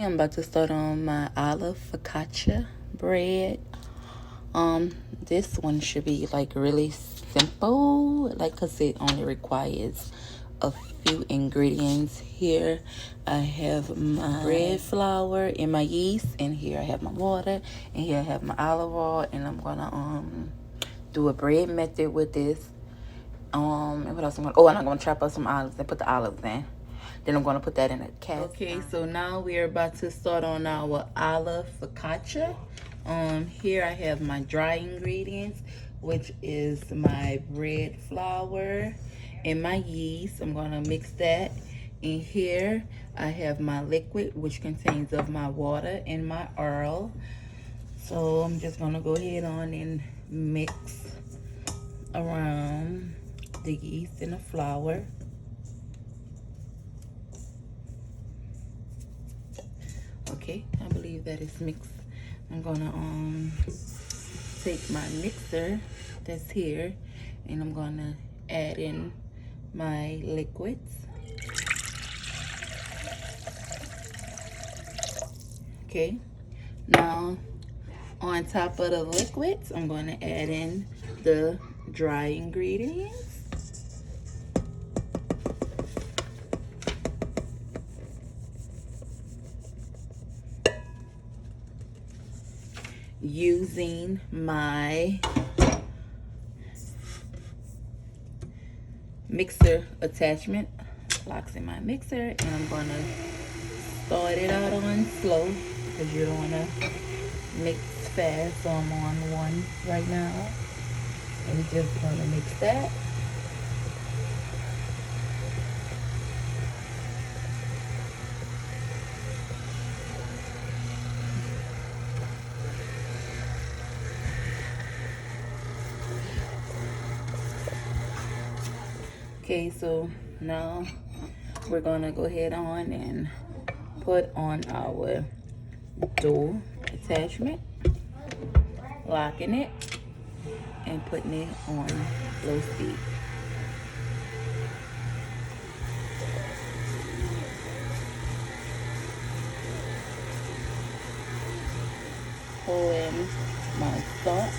I'm about to start on my olive focaccia bread. This one should be like really simple, like cause it only requires a few ingredients. Here I have my bread flour and my yeast, and here I have my water, and here I have my olive oil, and I'm gonna do a bread method with this. And what else I'm gonna? Oh, and I'm gonna chop up some olives and put the olives in. Then I'm gonna put that in a cast. Okay, so now we are about to start on our olive focaccia. Here I have my dry ingredients, which is my bread flour and my yeast. I'm gonna mix that. And here I have my liquid, which contains of my water and my oil. So I'm just gonna go ahead on and mix around the yeast and the flour. Okay, I believe that is mixed. I'm gonna take my mixer that's here, and I'm gonna add in my liquids. Okay, now on top of the liquids, I'm gonna add in the dry ingredients. Using my mixer attachment, locks in my mixer, and I'm gonna start it out on slow because you don't wanna mix fast. So I'm on one right now, and we're just gonna mix that. Okay, so now we're gonna go ahead on and put on our dough attachment, locking it and putting it on low speed. Pour in my salt.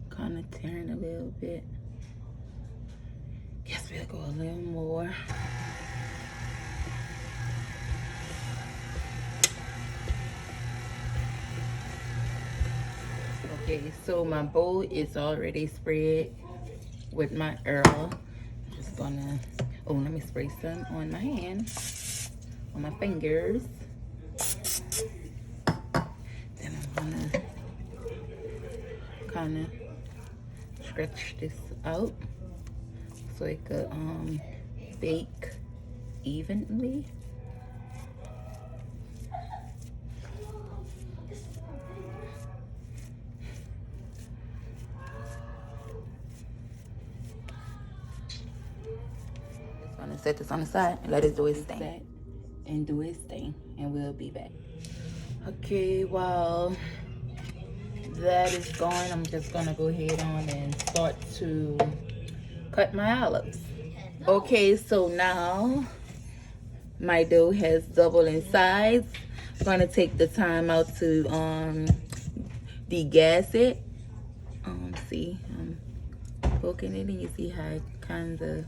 Kind of tearing a little bit. Guess we'll go a little more. Okay, so my bowl is already spread with my oil. I'm just gonna, let me spray some on my hand, on my fingers. Then I'm gonna kind of stretch this out so it could bake evenly. Just gonna set this on the side and let it do its thing. And do its thing, and we'll be back. Okay, while that is going, I'm just gonna go ahead on and start to cut my olives. Okay, so now my dough has doubled in size. I'm gonna take the time out to degas it. See, I'm poking it and you see how it kind of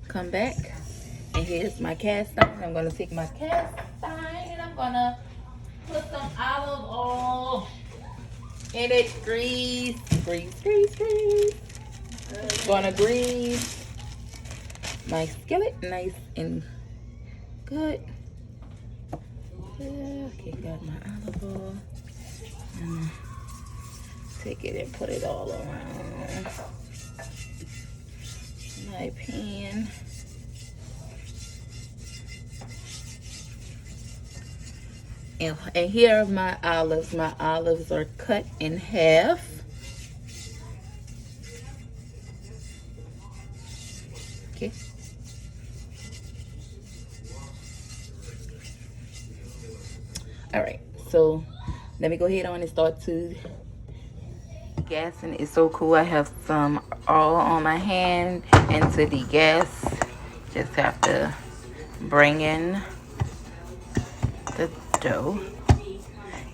come back. And here's my cast iron. I'm gonna take my cast iron and I'm gonna put some olive oil in it. Grease. Gonna grease my skillet nice and good. Okay, got my olive oil. Take it and put it all around my pan. And here are my olives. My olives are cut in half. Okay. All right. So let me go ahead on and start to gas, and it's so cool. I have some oil on my hand into the gas. Just have to bring in the dough,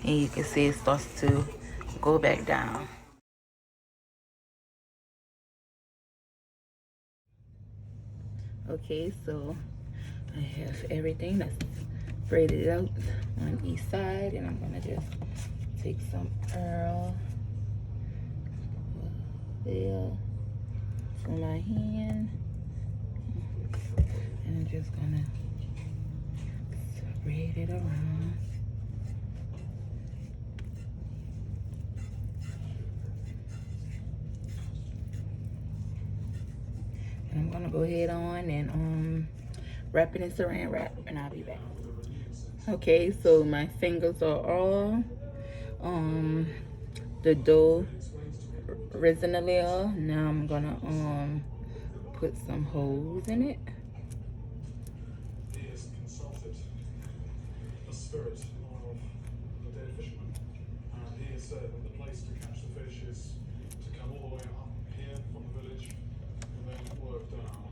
and you can see it starts to go back down. Okay, so I have everything that's braided out on each side, and I'm gonna just take some Earl there for my hand, and I'm just gonna braid it around. And I'm gonna go ahead on and wrap it in saran wrap, and I'll be back. Okay, so my fingers are all the dough risen a little. Now I'm gonna put some holes in it. A spirit of the dead fisherman, and he has said that the place to catch the fish is to come all the way up here from the village and then work down.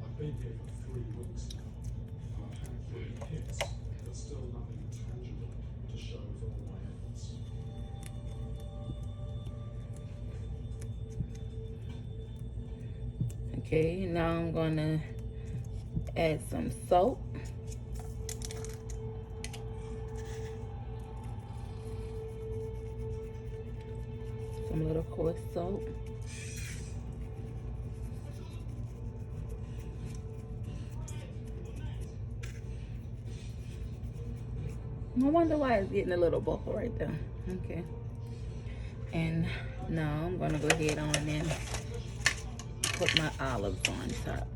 I've been here for 3 weeks now, and I've had 3 hits, but still nothing tangible to show for all my efforts. Okay, now I'm gonna add some salt. Some little coarse salt. I wonder why it's getting a little bubble right there. Okay. And now I'm gonna go ahead on and put my olives on top.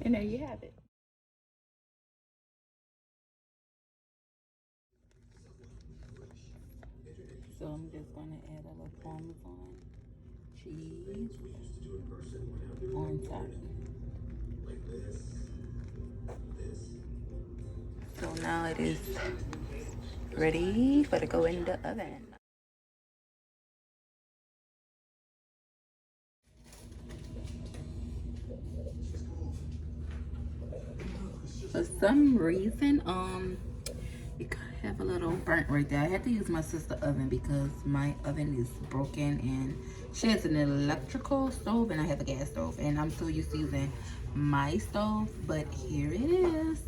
And there you have it. So I'm just gonna add a little Parmesan cheese on top. So now it is ready for to go in the oven. For some reason, it have a little burnt right there. I had to use my sister's oven because my oven is broken, and she has an electrical stove and I have a gas stove, and I'm so used to using my stove, but here it is.